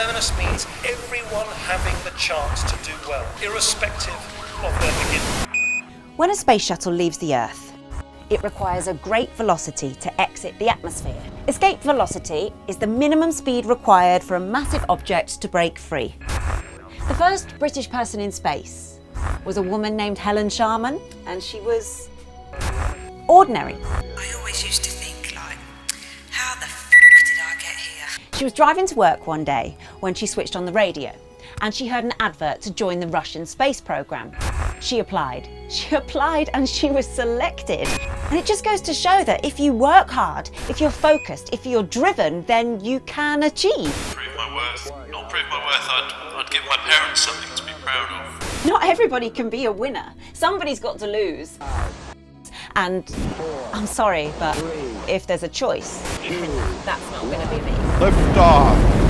Fairness means everyone having the chance to do well, irrespective of their beginning. When a space shuttle leaves the Earth, it requires a great velocity to exit the atmosphere. Escape velocity is the minimum speed required for a massive object to break free. The first British person in space was a woman named Helen Sharman, and she was ordinary. I always used to think, like, how the f*** did I get here? She was driving to work one day when she switched on the radio, and she heard an advert to join the Russian space program. She applied and she was selected. And it just goes to show that if you work hard, if you're focused, if you're driven, then you can achieve. Prove my worth. Not prove my worth, I'd give my parents something to be proud of. Not everybody can be a winner. Somebody's got to lose. And I'm sorry, but if there's a choice, that's not going to be me. Lift off.